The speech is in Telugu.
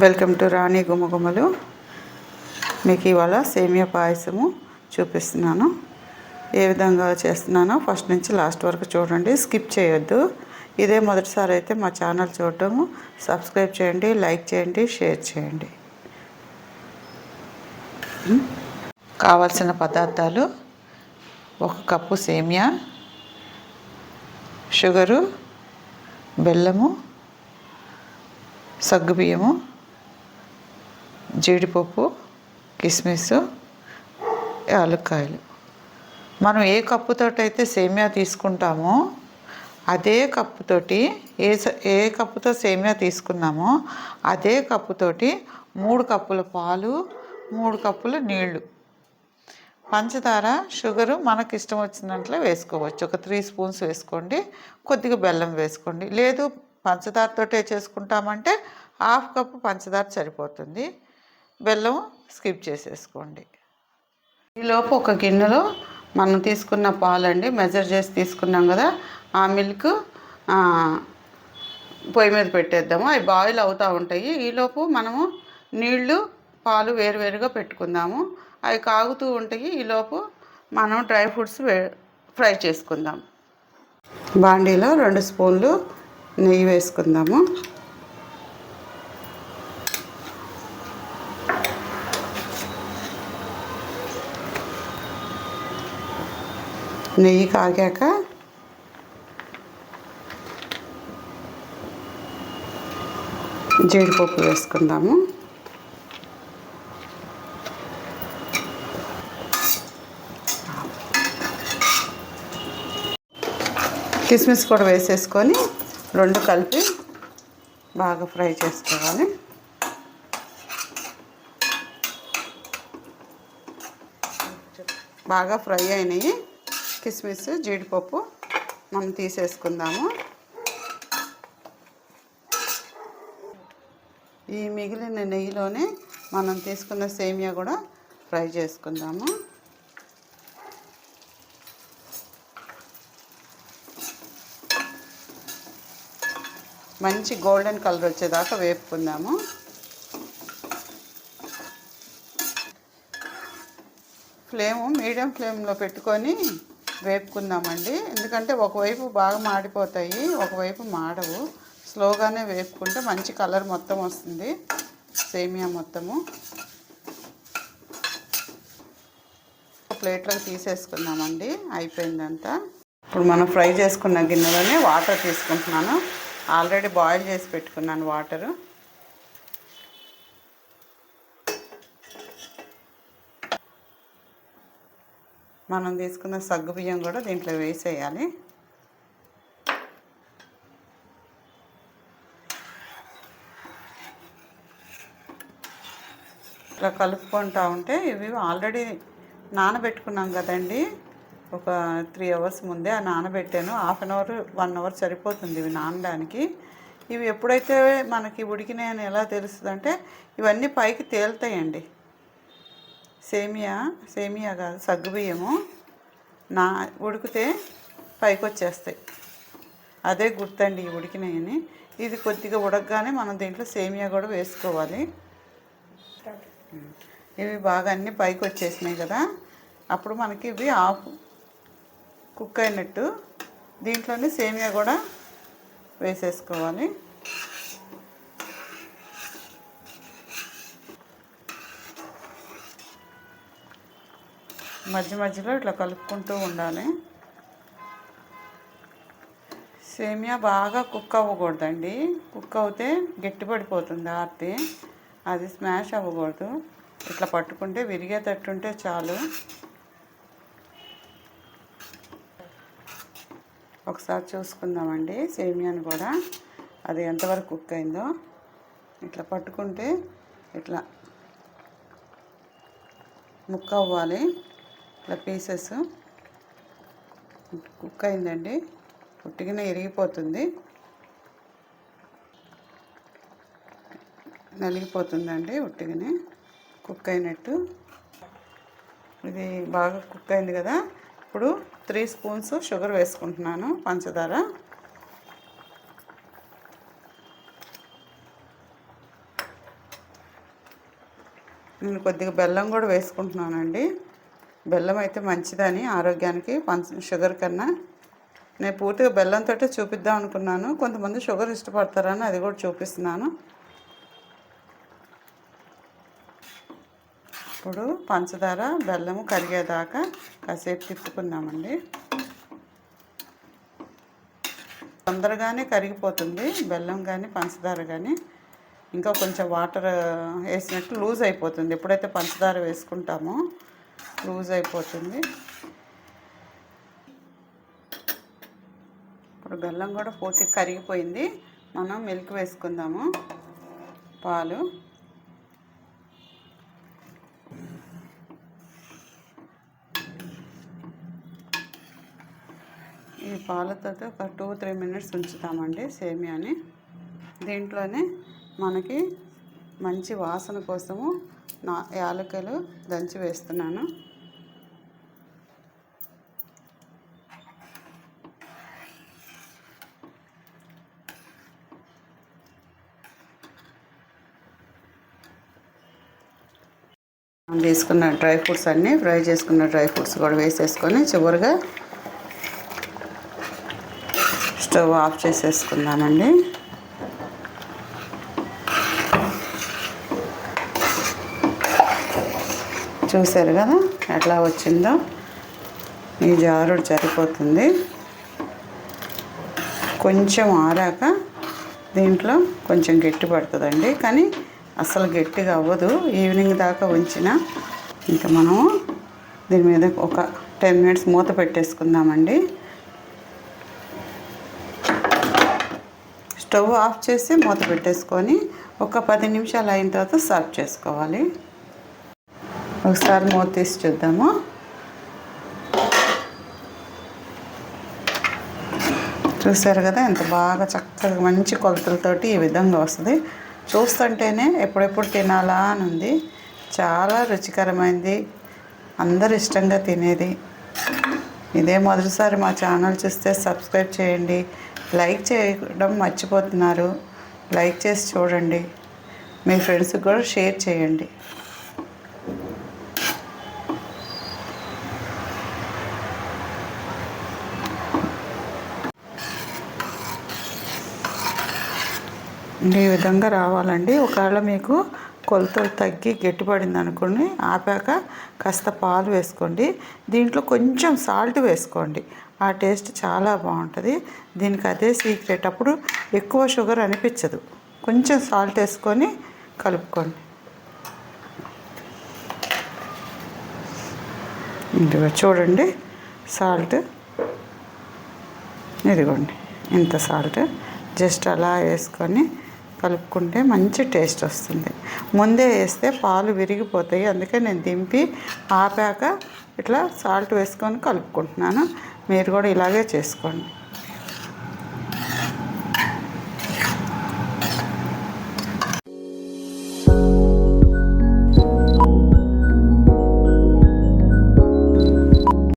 వెల్కమ్ టు రాణి గుమగుమలు. మీకు ఇవాళ సేమియా పాయసము చూపిస్తున్నాను. ఏ విధంగా చేస్తున్నానో ఫస్ట్ నుంచి లాస్ట్ వరకు చూడండి, స్కిప్ చేయొద్దు. ఇదే మొదటిసారి అయితే మా ఛానల్ చూడటము సబ్స్క్రైబ్ చేయండి, లైక్ చేయండి, షేర్ చేయండి. కావాల్సిన పదార్థాలు: 1 కప్పు సేమియా, షుగరు, బెల్లము, సగ్గుబియ్యము, జీడిపప్పు, కిస్మిస్, యాలక్కాయలు. మనం ఏ కప్పుతోటి అయితే సేమియా తీసుకుంటామో అదే కప్పుతోటి ఏ కప్పుతో సేమియా తీసుకున్నామో అదే కప్పుతోటి 3 కప్పుల పాలు, 3 కప్పుల నీళ్లు, పంచదార, షుగరు మనకి ఇష్టం వచ్చినట్లు వేసుకోవచ్చు. ఒక 3 స్పూన్స్ వేసుకోండి. కొద్దిగా బెల్లం వేసుకోండి. లేదు పంచదారతోటే చేసుకుంటామంటే 1/2 కప్పు పంచదార సరిపోతుంది. బెల్లం స్కిప్ చేసేసుకోండి. ఈలోపు ఒక గిన్నెలో మనం తీసుకున్న పాలండి, మెజర్ చేసి తీసుకున్నాం కదా, ఆ మిల్క్ పొయ్యి మీద పెట్టేద్దాము. అవి బాయిల్ అవుతూ ఉంటాయి. ఈలోపు మనము నీళ్లు, పాలు వేరువేరుగా పెట్టుకుందాము. అవి కాగుతూ ఉంటాయి. ఈలోపు మనం డ్రై ఫ్రూట్స్ ఫ్రై చేసుకుందాం. బాండీలో 2 స్పూన్లు నెయ్యి వేసుకుందాము. నెయ్యి కాగాక జీడిపప్పు వేసుకుందాము. కిస్మిస్ కూడా వేసేసుకొని 2 కలిపి బాగా ఫ్రై చేసుకోవాలి. బాగా ఫ్రై అయినాయి కిస్మిస్, జీడిపప్పు మనం తీసేసుకుందాము. ఈ మిగిలిన నెయ్యిలోనే మనం తీసుకున్న సేమియా కూడా ఫ్రై చేసుకుందాము. మంచి గోల్డెన్ కలర్ వచ్చేదాకా వేపుకుందాము. మీడియం ఫ్లేమ్లో పెట్టుకొని వేపుకుందామండి. ఎందుకంటే ఒకవైపు బాగా మాడిపోతాయి, ఒకవైపు మాడవు. స్లోగానే వేపుకుంటే మంచి కలర్ మొత్తం వస్తుంది సేమియా మొత్తము. ప్లేట్లోకి తీసేసుకుందామండి. అయిపోయిందంతా. ఇప్పుడు మనం ఫ్రై చేసుకున్న గిన్నెలోనే వాటర్ తీసుకుంటున్నాను. ఆల్రెడీ బాయిల్ చేసి పెట్టుకున్నాను వాటరు. మనం తీసుకున్న సగ్గుబియ్యం కూడా దీంట్లో వేసేయాలి. ఇట్లా కలుపుకుంటూ ఉంటే ఇవి ఆల్రెడీ నానబెట్టుకున్నాం కదండి. ఒక 3 అవర్స్ ముందే నానబెట్టాను. 1/2 అవర్ 1 అవర్ సరిపోతుంది ఇవి నానడానికి. ఇవి ఎప్పుడైతే మనకి ఉడికినాయని ఎలా తెలుస్తుంది అంటే ఇవన్నీ పైకి తేలుతాయండి. సేమియా కాదు, సగ్గుబియ్యము ఉడికితే పైకి వచ్చేస్తాయి. అదే గుర్తండి ఈ ఉడికినాయని. ఇది కొద్దిగా ఉడకగానే మనం దీంట్లో సేమియా కూడా వేసుకోవాలి. ఇవి బాగా అన్నీ పైకి వచ్చేసినాయి కదా, అప్పుడు మనకి ఇవి హాఫ్ కుక్ అయినట్టు. దీంట్లోనే సేమియా కూడా వేసేసుకోవాలి. మధ్యలో ఇట్లా కలుపుకుంటూ ఉండాలి. సేమియా బాగా కుక్ అవ్వకూడదండి. కుక్ అవుతే గట్టిపడిపోతుంది ఆర్తి. అది స్మాష్ అవ్వకూడదు. ఇట్లా పట్టుకుంటే విరిగేటట్టుంటే చాలు. ఒకసారి చూసుకుందామండి సేమియాని కూడా, అది ఎంతవరకు కుక్ అయిందో. ఇట్లా పట్టుకుంటే ఇట్లా ముక్క అవ్వాలి. ఇట్లా పీసెస్ కుక్ అయిందండి. ఉట్టిగానే ఇరిగిపోతుంది, నలిగిపోతుందండి. ఉట్టిగానే కుక్ అయినట్టు. ఇది బాగా కుక్ అయింది కదా. ఇప్పుడు 3 స్పూన్స్ షుగర్ వేసుకుంటున్నాను, పంచదార. నేను కొద్దిగా బెల్లం కూడా వేసుకుంటున్నానండి. బెల్లం అయితే మంచిదని ఆరోగ్యానికి షుగర్ కన్నా. నేను పూర్తిగా బెల్లంతో చూపిద్దాం అనుకున్నాను. కొంతమంది షుగర్ ఇష్టపడతారని అది కూడా చూపిస్తున్నాను. ఇప్పుడు పంచదార బెల్లము కరిగేదాకా కాసేపు తిప్పుకుందామండి. తొందరగానే కరిగిపోతుంది బెల్లం కానీ పంచదార కానీ. ఇంకా కొంచెం వాటర్ వేసినట్టు లూజ్ అయిపోతుంది. ఎప్పుడైతే పంచదార వేసుకుంటామో లూజ్ అయిపోతుంది. ఇప్పుడు బెల్లం కూడా పూర్తిగా కరిగిపోయింది. మనం మిల్క్ వేసుకుందాము. పాలు ఈ పాలతో ఒక 2-3 మినిట్స్ ఉంచుతామండి సేమియాని. దీంట్లోనే మనకి మంచి వాసన కోసము యాలకులు దంచి వేస్తున్నాను. తీసుకున్న డ్రై ఫ్రూట్స్ అన్నీ ఫ్రై చేసుకున్న డ్రై ఫ్రూట్స్ కూడా వేసేసుకొని చివరిగా స్టవ్ ఆఫ్ చేసేసుకుందామండి. చూసారు కదా ఎట్లా వచ్చిందో. ఈ జారుడు సరిపోతుంది. కొంచెం ఆరాక దీంట్లో కొంచెం గట్టి పడుతుందండి, కానీ అసలు గట్టిగా అవ్వదు. ఈవినింగ్ దాకా ఉంచిన ఇంకా మనము దీని మీద ఒక 10 మినిట్స్ మూత పెట్టేసుకుందామండి. స్టవ్ ఆఫ్ చేసి మూత పెట్టేసుకొని ఒక 10 నిమిషాలు అయిన తర్వాత సర్వ్ చేసుకోవాలి. ఒకసారి మూత తీసి చూద్దాము. చూసారు కదా ఎంత బాగా చక్కగా మంచి కొలతలతోటి ఈ విధంగా వస్తుంది. చూస్తుంటేనే ఎప్పుడెప్పుడు తినాలా అని ఉంది. చాలా రుచికరమైనది, అందరు ఇష్టంగా తినేది. ఇదే మొదటిసారి మా ఛానల్ చూస్తే సబ్స్క్రైబ్ చేయండి. లైక్ చేయడం మర్చిపోతున్నారు. లైక్ చేసి చూడండి. మీ ఫ్రెండ్స్కి కూడా షేర్ చేయండి. ఈ విధంగా రావాలండి. ఒకవేళ మీకు కొలతలు తగ్గి గట్టిపడింది అనుకోండి, ఆపాక కాస్త పాలు వేసుకోండి. దీంట్లో కొంచెం సాల్ట్ వేసుకోండి. ఆ టేస్ట్ చాలా బాగుంటుంది. దీనికి అదే సీక్రెట్. అప్పుడు ఎక్కువ షుగర్ అనిపించదు. కొంచెం సాల్ట్ వేసుకొని కలుపుకోండి. ఇదిగో చూడండి సాల్ట్, ఇదిగోండి ఇంత సాల్ట్ జస్ట్ అలా వేసుకొని కలుపుకుంటే మంచి టేస్ట్ వస్తుంది. ముందే వేస్తే పాలు విరిగిపోతాయి. అందుకే నేను దింపి ఆపాక ఇట్లా సాల్ట్ వేసుకొని కలుపుకుంటున్నాను. మీరు కూడా ఇలాగే చేసుకోండి.